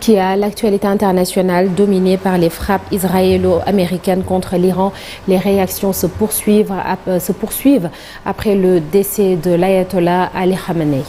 Qui a l'actualité internationale dominée par les frappes israélo-américaines contre l'Iran. Les réactions se poursuivent après le décès de l'ayatollah Ali Khamenei.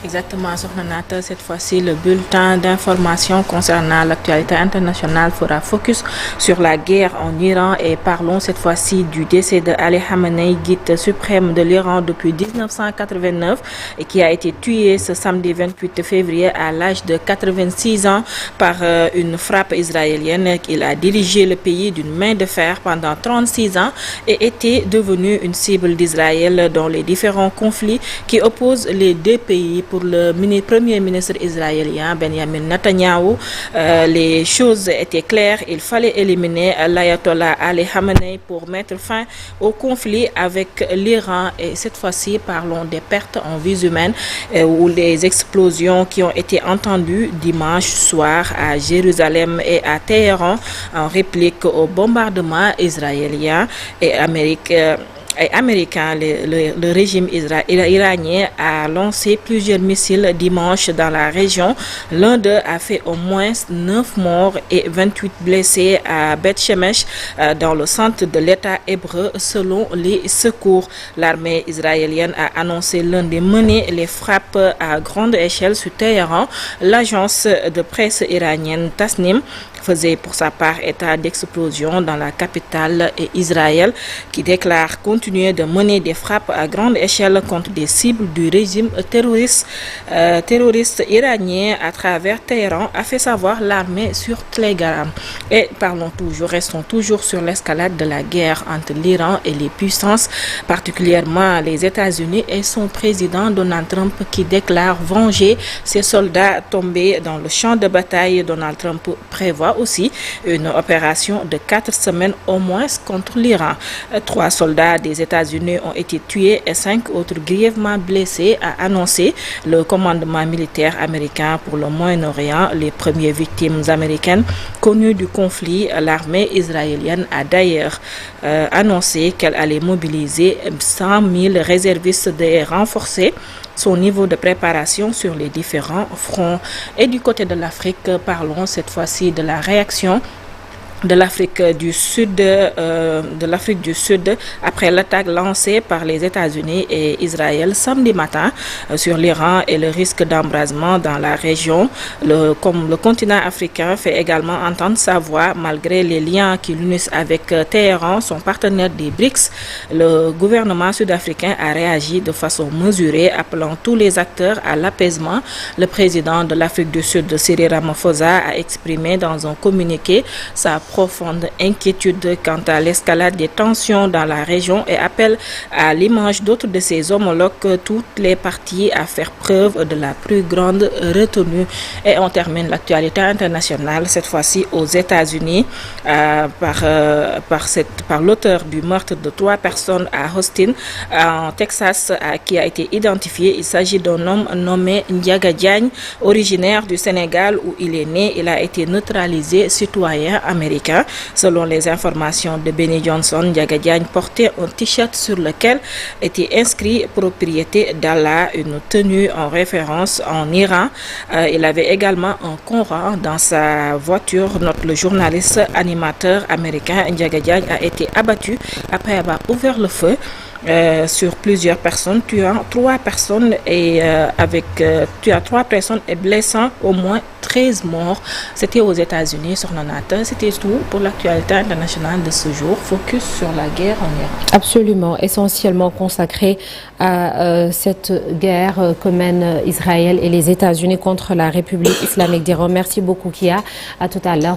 Exactement, Sokhna Nata. Cette fois-ci, le bulletin d'information concernant l'actualité internationale fera focus sur la guerre en Iran et parlons cette fois-ci du décès de Ali Khamenei, guide suprême de l'Iran depuis 1989 et qui a été tué ce samedi 28 février à l'âge de 86 ans par une frappe israélienne. Il a dirigé le pays d'une main de fer pendant 36 ans et était devenu une cible d'Israël dans les différents conflits qui opposent les deux pays. Pour le premier ministre israélien Benjamin Netanyahou, les choses étaient claires. Il fallait éliminer l'ayatollah Ali Khamenei pour mettre fin au conflit avec l'Iran. Et cette fois-ci, parlons des pertes en vies humaines ou les explosions qui ont été entendues dimanche soir à Jérusalem et à Téhéran en réplique au bombardement israélien et américain. Le régime iranien a lancé plusieurs missiles dimanche dans la région. L'un d'eux a fait au moins 9 morts et 28 blessés à Beth Shemesh, dans le centre de l'État hébreu, selon les secours. L'armée israélienne a annoncé lundi mener les frappes à grande échelle sur Téhéran. L'agence de presse iranienne Tasnim faisait pour sa part état d'explosion dans la capitale et Israël qui déclare continuer de mener des frappes à grande échelle contre des cibles du régime terroriste iranien à travers Téhéran, a fait savoir l'armée sur Telegram. Et restons toujours sur l'escalade de la guerre entre l'Iran et les puissances, particulièrement les États-Unis et son président Donald Trump qui déclare venger ses soldats tombés dans le champ de bataille. Donald Trump prévoit aussi une opération de 4 semaines au moins contre l'Iran. 3 soldats des États-Unis ont été tués et 5 autres grièvement blessés, a annoncé le commandement militaire américain pour le Moyen-Orient. Les premières victimes américaines connues du conflit, l'armée israélienne a d'ailleurs annoncé qu'elle allait mobiliser 100 000 réservistes et renforcer son niveau de préparation sur les différents fronts. Et du côté de l'Afrique, parlons cette fois-ci de la réaction de l'Afrique du Sud après l'attaque lancée par les États-Unis et Israël samedi matin sur l'Iran et le risque d'embrasement dans la région. Comme le continent africain fait également entendre sa voix malgré les liens qui l'unissent avec Téhéran, son partenaire des BRICS, le gouvernement sud-africain a réagi de façon mesurée, appelant tous les acteurs à l'apaisement. Le président de l'Afrique du Sud, Cyril Ramaphosa, a exprimé dans un communiqué sa profonde inquiétude quant à l'escalade des tensions dans la région et appelle à l'image d'autres de ses homologues toutes les parties à faire preuve de la plus grande retenue. Et on termine l'actualité internationale cette fois-ci aux États-Unis par l'auteur du meurtre de 3 personnes à Austin en Texas qui a été identifié. Il s'agit d'un homme nommé Ndiaga Diagne, originaire du Sénégal où il est né. Il a été neutralisé citoyen américain. Selon les informations de Benny Johnson, Ndiaga Diagne portait un t-shirt sur lequel était inscrit propriété d'Allah, une tenue en référence en Iran. Il avait également un Coran dans sa voiture, note le journaliste animateur américain. Ndiaga Diagne a été abattu après avoir ouvert le feu sur plusieurs personnes, tuant 3 personnes et blessant au moins 13 morts. C'était aux États-Unis, sur Nonata. C'était tout pour l'actualité internationale de ce jour. Focus sur la guerre en Iran. Absolument, essentiellement consacré à cette guerre que mènent Israël et les États-Unis contre la République islamique d'Iran. Merci beaucoup, Kia. À tout à l'heure.